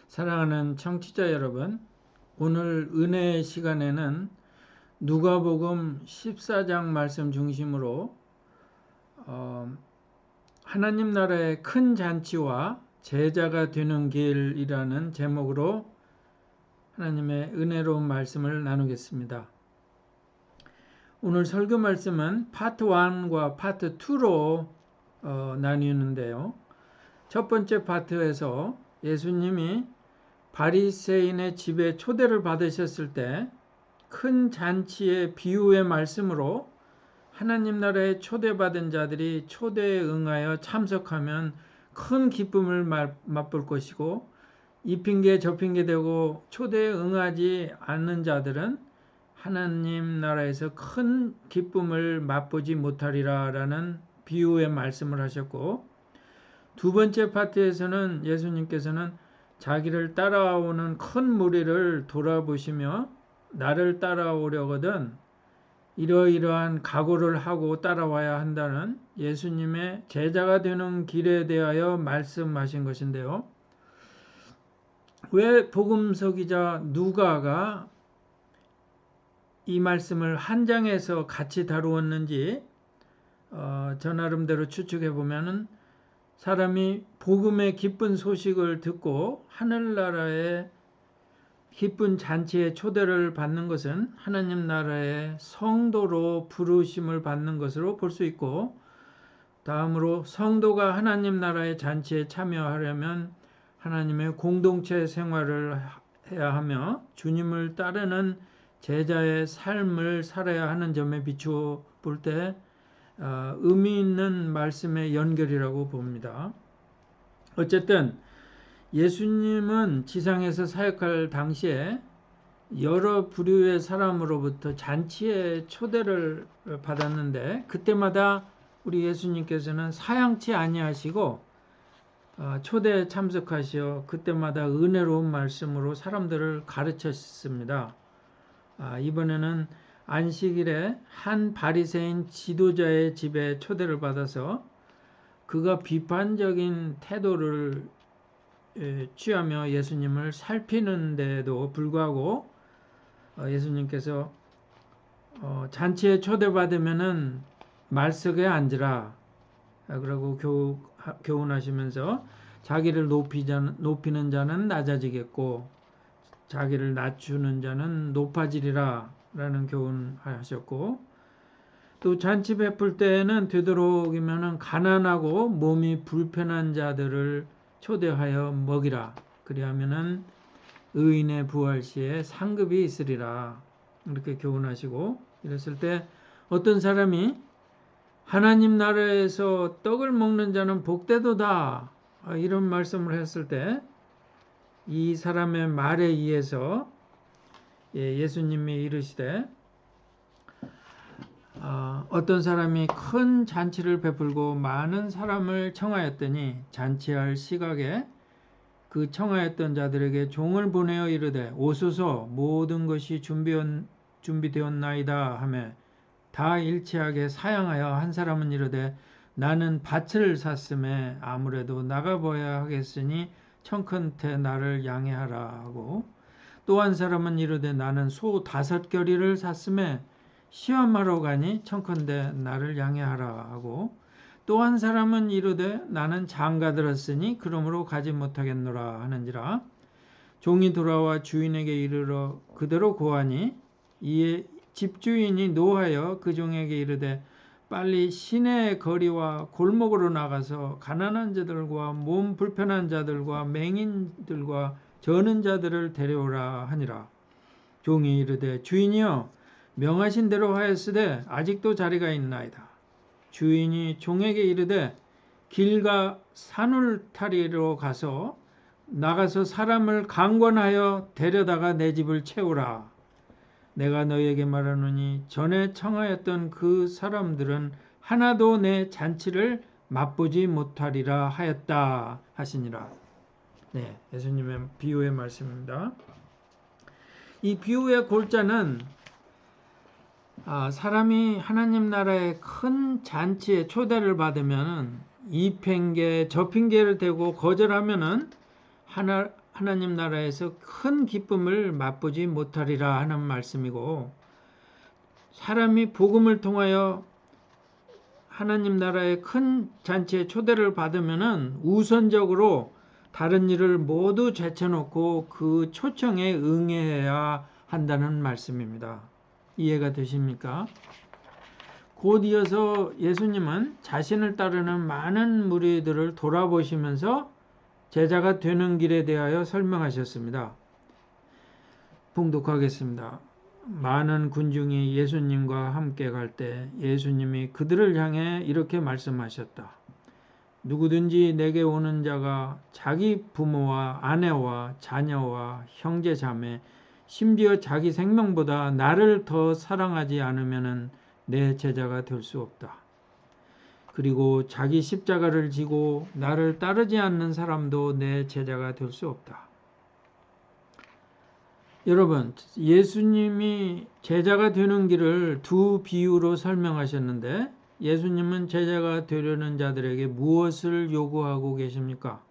사랑하는 청취자 여러분, 오늘 은혜의 시간에는 누가복음 14장 말씀 중심으로 하나님 나라의 큰 잔치와 제자가 되는 길이라는 제목으로 하나님의 은혜로운 말씀을 나누겠습니다. 오늘 설교 말씀은 파트 1과 파트 2로 나뉘는데요. 첫 번째 파트에서 예수님이 바리새인의 집에 초대를 받으셨을 때 큰 잔치의 비유의 말씀으로 하나님 나라에 초대받은 자들이 초대에 응하여 참석하면 큰 기쁨을 맛볼 것이고, 이 핑계 저 핑계 대고 초대에 응하지 않는 자들은 하나님 나라에서 큰 기쁨을 맛보지 못하리라 라는 비유의 말씀을 하셨고, 두 번째 파트에서는 예수님께서는 자기를 따라오는 큰 무리를 돌아보시며 나를 따라오려거든 이러이러한 각오를 하고 따라와야 한다는 예수님의 제자가 되는 길에 대하여 말씀하신 것인데요. 왜 복음서 기자 누가가 이 말씀을 한 장에서 같이 다루었는지 저 나름대로 추측해 보면은 사람이 복음의 기쁜 소식을 듣고 하늘나라의 기쁜 잔치에 초대를 받는 것은 하나님 나라의 성도로 부르심을 받는 것으로 볼 수 있고, 다음으로 성도가 하나님 나라의 잔치에 참여하려면 하나님의 공동체 생활을 해야 하며 주님을 따르는 제자의 삶을 살아야 하는 점에 비추어 볼 때 의미 있는 말씀의 연결이라고 봅니다. 어쨌든 예수님은 지상에서 사역할 당시에 여러 부류의 사람으로부터 잔치에 초대를 받았는데, 그때마다 우리 예수님께서는 사양치 아니하시고 초대에 참석하시어 그때마다 은혜로운 말씀으로 사람들을 가르쳤습니다. 이번에는 안식일에 한 바리새인 지도자의 집에 초대를 받아서 그가 비판적인 태도를 취하며 예수님을 살피는데도 불구하고 예수님께서 잔치에 초대받으면은 말석에 앉으라 그러고 교훈하시면서 자기를 높이는 자는 낮아지겠고 자기를 낮추는 자는 높아지리라 라는 교훈하셨고, 또 잔치 베풀 때에는 되도록이면 가난하고 몸이 불편한 자들을 초대하여 먹이라. 그리하면은 의인의 부활 시에 상급이 있으리라. 이렇게 교훈하시고, 이랬을 때 어떤 사람이 하나님 나라에서 떡을 먹는 자는 복되도다 이런 말씀을 했을 때 이 사람의 말에 의해서 예수님이 이르시되 어떤 사람이 큰 잔치를 베풀고 많은 사람을 청하였더니 잔치할 시각에 그 청하였던 자들에게 종을 보내어 이르되 오소서 모든 것이 준비되었나이다 하매 다 일치하게 사양하여 한 사람은 이르되 나는 밭을 샀음에 아무래도 나가봐야 하겠으니 청컨대 나를 양해하라 하고, 또 한 사람은 이르되 나는 소 5겨리를 샀음에 시험하러 가니 청컨대 나를 양해하라 하고, 또 한 사람은 이르되 나는 장가 들었으니 그러므로 가지 못하겠노라 하는지라. 종이 돌아와 주인에게 이르러 그대로 고하니 이에 집주인이 노하여 그 종에게 이르되 빨리 시내의 거리와 골목으로 나가서 가난한 자들과 몸 불편한 자들과 맹인들과 저는 자들을 데려오라 하니라. 종이 이르되 주인이여 명하신 대로 하였으되 아직도 자리가 있나이다. 주인이 종에게 이르되 길가 산울타리로 나가서 사람을 강권하여 데려다가 내 집을 채우라. 내가 너희에게 말하노니 전에 청하였던 그 사람들은 하나도 내 잔치를 맛보지 못하리라 하였다 하시니라. 네, 예수님의 비유의 말씀입니다. 이 비유의 골자는 사람이 하나님 나라의 큰 잔치에 초대를 받으면 이 핑계 저 핑계를 대고 거절하면은 하나님 나라에서 큰 기쁨을 맛보지 못하리라 하는 말씀이고, 사람이 복음을 통하여 하나님 나라의 큰 잔치에 초대를 받으면은 우선적으로 다른 일을 모두 제쳐놓고 그 초청에 응해야 한다는 말씀입니다. 이해가 되십니까? 곧 이어서 예수님은 자신을 따르는 많은 무리들을 돌아보시면서 제자가 되는 길에 대하여 설명하셨습니다. 봉독하겠습니다. 많은 군중이 예수님과 함께 갈 때 예수님이 그들을 향해 이렇게 말씀하셨다. 누구든지 내게 오는 자가 자기 부모와 아내와 자녀와 형제 자매 심지어 자기 생명보다 나를 더 사랑하지 않으면 내 제자가 될 수 없다. 그리고 자기 십자가를 지고 나를 따르지 않는 사람도 내 제자가 될 수 없다. 여러분, 예수님이 제자가 되는 길을 두 비유로 설명하셨는데 예수님은 제자가 되려는 자들에게 무엇을 요구하고 계십니까?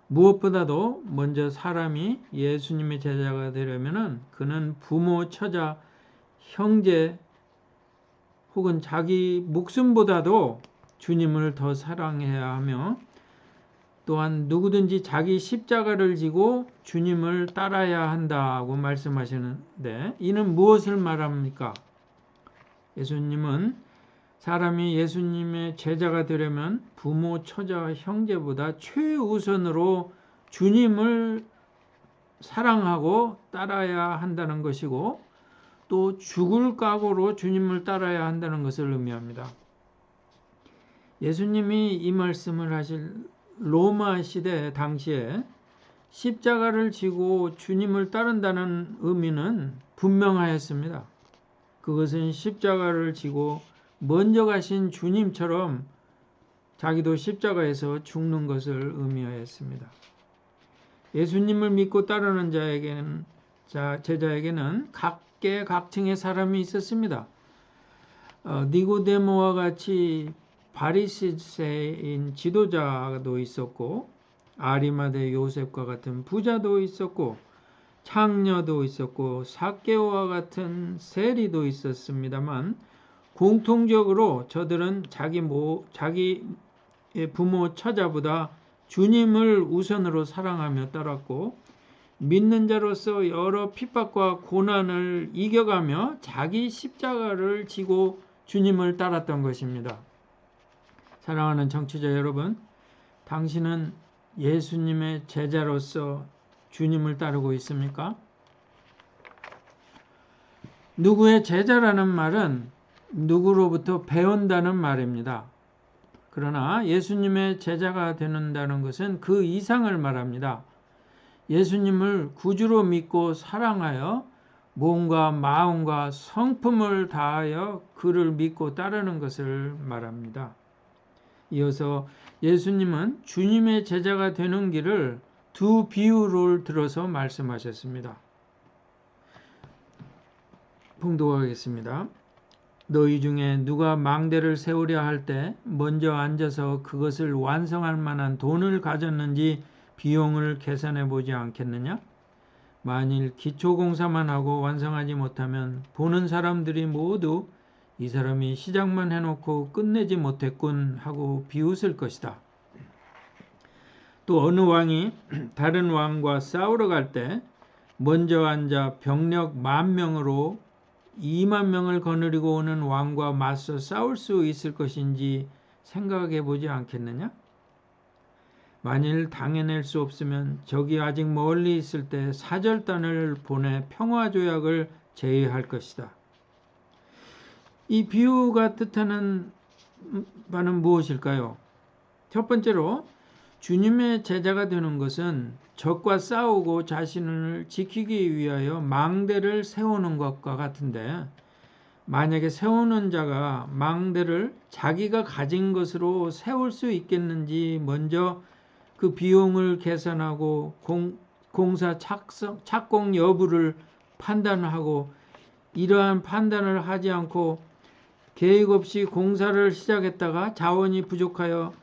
무엇보다도 먼저 사람이 예수님의 제자가 되려면 그는 부모, 처자, 형제 혹은 자기 목숨보다도 주님을 더 사랑해야 하며, 또한 누구든지 자기 십자가를 지고 주님을 따라야 한다고 말씀하시는데, 이는 무엇을 말합니까? 예수님은 사람이 예수님의 제자가 되려면 부모, 처자, 형제보다 최우선으로 주님을 사랑하고 따라야 한다는 것이고, 또 죽을 각오로 주님을 따라야 한다는 것을 의미합니다. 예수님이 이 말씀을 하실 로마 시대 당시에 십자가를 지고 주님을 따른다는 의미는 분명하였습니다. 그것은 십자가를 지고 먼저 가신 주님처럼 자기도 십자가에서 죽는 것을 의미하였습니다. 예수님을 믿고 따르는 제자에게는 각계각층의 사람이 있었습니다. 니고데모와 같이 바리새인 지도자도 있었고, 아리마대 요셉과 같은 부자도 있었고, 창녀도 있었고, 삭개오와 같은 세리도 있었습니다만, 공통적으로 저들은 자기의 부모, 처자보다 주님을 우선으로 사랑하며 따랐고, 믿는 자로서 여러 핍박과 고난을 이겨가며 자기 십자가를 지고 주님을 따랐던 것입니다. 사랑하는 청취자 여러분, 당신은 예수님의 제자로서 주님을 따르고 있습니까? 누구의 제자라는 말은 누구로부터 배운다는 말입니다. 그러나 예수님의 제자가 되는다는 것은 그 이상을 말합니다. 예수님을 구주로 믿고 사랑하여 몸과 마음과 성품을 다하여 그를 믿고 따르는 것을 말합니다. 이어서 예수님은 주님의 제자가 되는 길을 두 비유를 들어서 말씀하셨습니다. 봉독하겠습니다. 너희 중에 누가 망대를 세우려 할 때 먼저 앉아서 그것을 완성할 만한 돈을 가졌는지 비용을 계산해 보지 않겠느냐? 만일 기초공사만 하고 완성하지 못하면 보는 사람들이 모두 이 사람이 시작만 해놓고 끝내지 못했군 하고 비웃을 것이다. 또 어느 왕이 다른 왕과 싸우러 갈 때 먼저 앉아 병력 10,000명으로 20,000명을 거느리고 오는 왕과 맞서 싸울 수 있을 것인지 생각해 보지 않겠느냐? 만일 당해낼 수 없으면 적이 아직 멀리 있을 때 사절단을 보내 평화조약을 제의할 것이다. 이 비유가 뜻하는 바는 무엇일까요? 첫 번째로 주님의 제자가 되는 것은 적과 싸우고 자신을 지키기 위하여 망대를 세우는 것과 같은데, 만약에 세우는 자가 망대를 자기가 가진 것으로 세울 수 있겠는지 먼저 그 비용을 계산하고 공사 착공 여부를 판단하고, 이러한 판단을 하지 않고 계획 없이 공사를 시작했다가 자원이 부족하여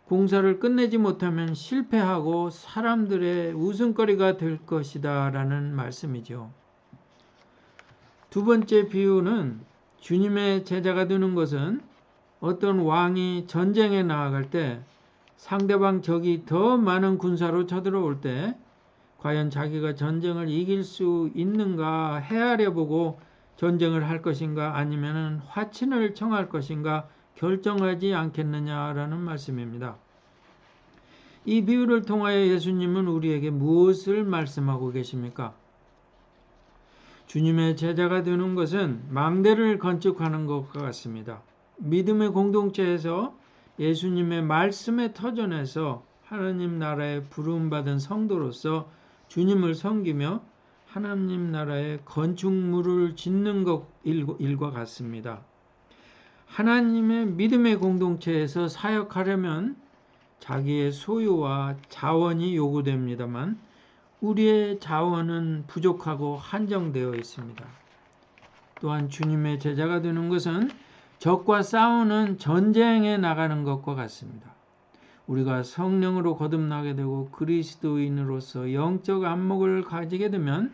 공사를 끝내지 못하면 실패하고 사람들의 웃음거리가 될 것이다 라는 말씀이죠. 두 번째 비유는 주님의 제자가 되는 것은 어떤 왕이 전쟁에 나아갈 때 상대방 적이 더 많은 군사로 쳐들어올 때 과연 자기가 전쟁을 이길 수 있는가 헤아려 보고 전쟁을 할 것인가 아니면 화친을 청할 것인가 결정하지 않겠느냐라는 말씀입니다. 이 비유를 통하여 예수님은 우리에게 무엇을 말씀하고 계십니까? 주님의 제자가 되는 것은 망대를 건축하는 것과 같습니다. 믿음의 공동체에서 예수님의 말씀의 터전에서 하나님 나라에 부름받은 성도로서 주님을 섬기며 하나님 나라의 건축물을 짓는 것 일과 같습니다. 하나님의 믿음의 공동체에서 사역하려면 자기의 소유와 자원이 요구됩니다만 우리의 자원은 부족하고 한정되어 있습니다. 또한 주님의 제자가 되는 것은 적과 싸우는 전쟁에 나가는 것과 같습니다. 우리가 성령으로 거듭나게 되고 그리스도인으로서 영적 안목을 가지게 되면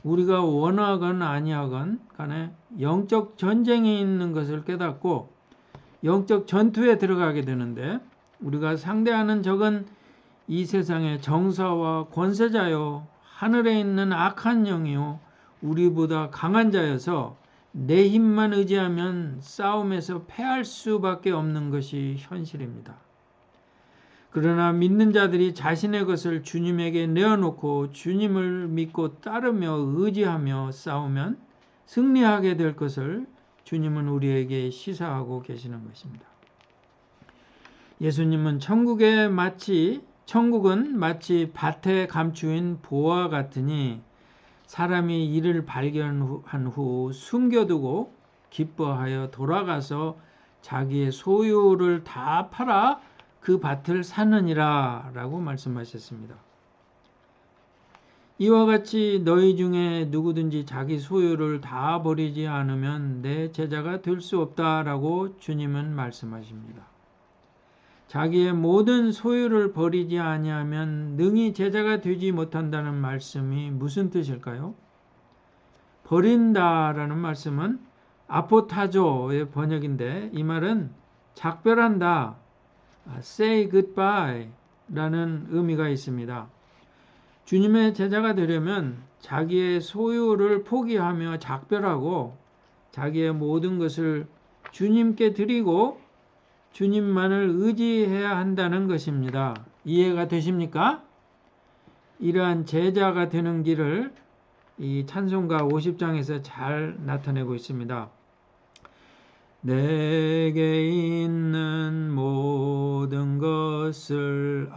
우리가 원하건 아니하건 간에 영적 전쟁이 있는 것을 깨닫고 영적 전투에 들어가게 되는데 우리가 상대하는 적은 이 세상의 정사와 권세자요 하늘에 있는 악한 영이요 우리보다 강한 자여서 내 힘만 의지하면 싸움에서 패할 수밖에 없는 것이 현실입니다. 그러나 믿는 자들이 자신의 것을 주님에게 내어놓고 주님을 믿고 따르며 의지하며 싸우면 승리하게 될 것을 주님은 우리에게 시사하고 계시는 것입니다. 예수님은 천국은 마치 밭에 감추인 보와 같으니 사람이 이를 발견한 후 숨겨두고 기뻐하여 돌아가서 자기의 소유를 다 팔아 그 밭을 사느니라 라고 말씀하셨습니다. 이와 같이 너희 중에 누구든지 자기 소유를 다 버리지 않으면 내 제자가 될 수 없다라고 주님은 말씀하십니다. 자기의 모든 소유를 버리지 아니하면 능히 제자가 되지 못한다는 말씀이 무슨 뜻일까요? 버린다라는 말씀은 아포타조의 번역인데 이 말은 작별한다, say goodbye 라는 의미가 있습니다. 주님의 제자가 되려면 자기의 소유를 포기하며 작별하고 자기의 모든 것을 주님께 드리고 주님만을 의지해야 한다는 것입니다. 이해가 되십니까? 이러한 제자가 되는 길을 이 찬송가 50장에서 잘 나타내고 있습니다. 내게 있는 모든 것을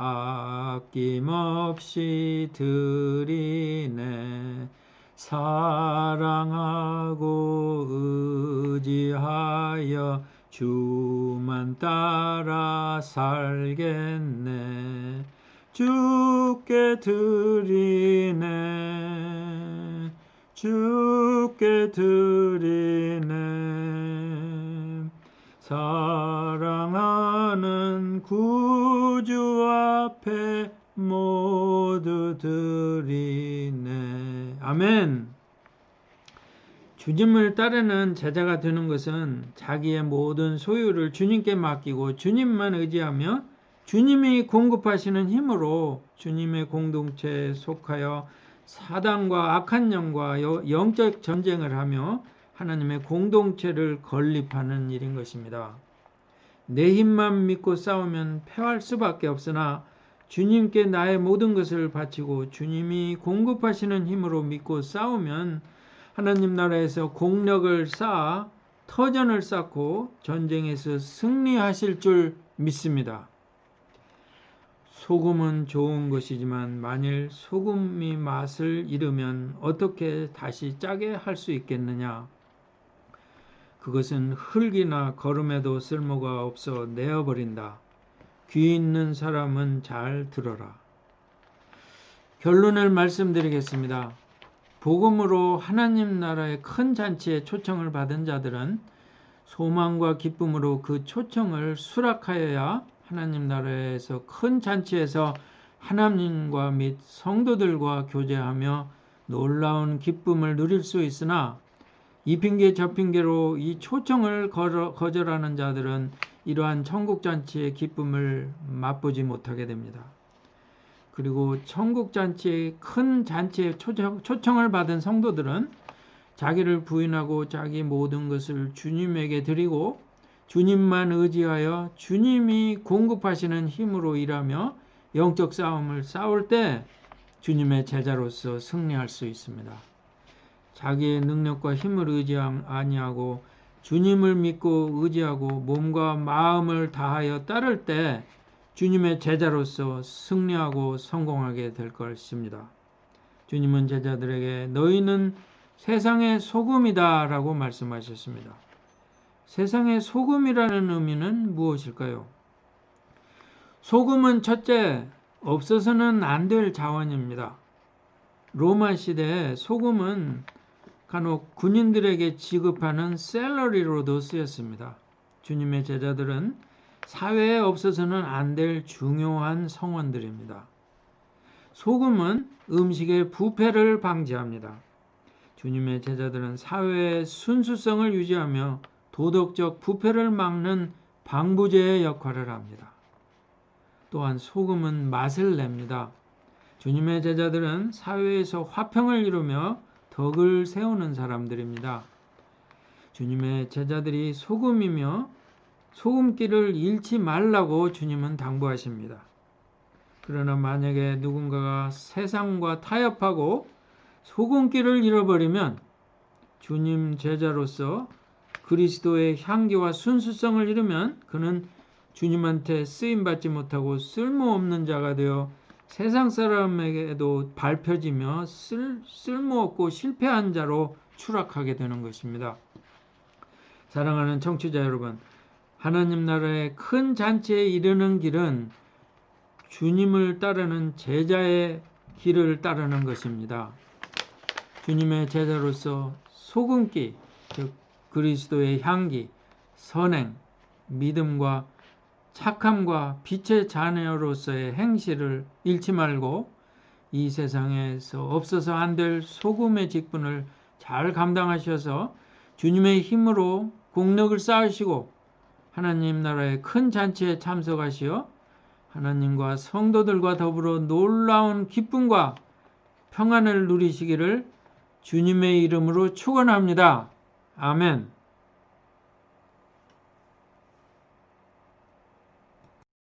아낌없이 드리네. 사랑하고 의지하여 주만 따라 살겠네. 주께 드리네. 주께 드리네. 사랑하는 구주 앞에 모두 드리네. 아멘. 주님을 따르는 제자가 되는 것은 자기의 모든 소유를 주님께 맡기고 주님만 의지하며 주님이 공급하시는 힘으로 주님의 공동체에 속하여 사단과 악한 영과 영적 전쟁을 하며 하나님의 공동체를 건립하는 일인 것입니다. 내 힘만 믿고 싸우면 패할 수밖에 없으나 주님께 나의 모든 것을 바치고 주님이 공급하시는 힘으로 믿고 싸우면 하나님 나라에서 공력을 쌓아 터전을 쌓고 전쟁에서 승리하실 줄 믿습니다. 소금은 좋은 것이지만 만일 소금이 맛을 잃으면 어떻게 다시 짜게 할 수 있겠느냐? 그것은 흙이나 거름에도 쓸모가 없어 내어버린다. 귀 있는 사람은 잘 들어라. 결론을 말씀드리겠습니다. 복음으로 하나님 나라의 큰 잔치에 초청을 받은 자들은 소망과 기쁨으로 그 초청을 수락하여야 하나님 나라에서 큰 잔치에서 하나님과 및 성도들과 교제하며 놀라운 기쁨을 누릴 수 있으나 이 핑계 저 핑계로 이 초청을 거절하는 자들은 이러한 천국잔치의 기쁨을 맛보지 못하게 됩니다. 그리고 천국잔치의 큰 잔치에 초청을 받은 성도들은 자기를 부인하고 자기 모든 것을 주님에게 드리고 주님만 의지하여 주님이 공급하시는 힘으로 일하며 영적 싸움을 싸울 때 주님의 제자로서 승리할 수 있습니다. 자기의 능력과 힘을 아니하고 주님을 믿고 의지하고 몸과 마음을 다하여 따를 때 주님의 제자로서 승리하고 성공하게 될 것입니다. 주님은 제자들에게 너희는 세상의 소금이다 라고 말씀하셨습니다. 세상의 소금이라는 의미는 무엇일까요? 소금은 첫째, 없어서는 안 될 자원입니다. 로마 시대에 소금은 간혹 군인들에게 지급하는 샐러리로도 쓰였습니다. 주님의 제자들은 사회에 없어서는 안 될 중요한 성원들입니다. 소금은 음식의 부패를 방지합니다. 주님의 제자들은 사회의 순수성을 유지하며 도덕적 부패를 막는 방부제의 역할을 합니다. 또한 소금은 맛을 냅니다. 주님의 제자들은 사회에서 화평을 이루며 덕을 세우는 사람들입니다. 주님의 제자들이 소금이며 소금기를 잃지 말라고 주님은 당부하십니다. 그러나 만약에 누군가가 세상과 타협하고 소금기를 잃어버리면 주님 제자로서 그리스도의 향기와 순수성을 잃으면 그는 주님한테 쓰임받지 못하고 쓸모없는 자가 되어 세상 사람에게도 밟혀지며 쓸모없고 실패한 자로 추락하게 되는 것입니다. 사랑하는 청취자 여러분, 하나님 나라의 큰 잔치에 이르는 길은 주님을 따르는 제자의 길을 따르는 것입니다. 주님의 제자로서 소금기, 즉 그리스도의 향기, 선행, 믿음과 착함과 빛의 자녀로서의 행실을 잃지 말고 이 세상에서 없어서 안 될 소금의 직분을 잘 감당하셔서 주님의 힘으로 공력을 쌓으시고 하나님 나라의 큰 잔치에 참석하시어 하나님과 성도들과 더불어 놀라운 기쁨과 평안을 누리시기를 주님의 이름으로 축원합니다. 아멘.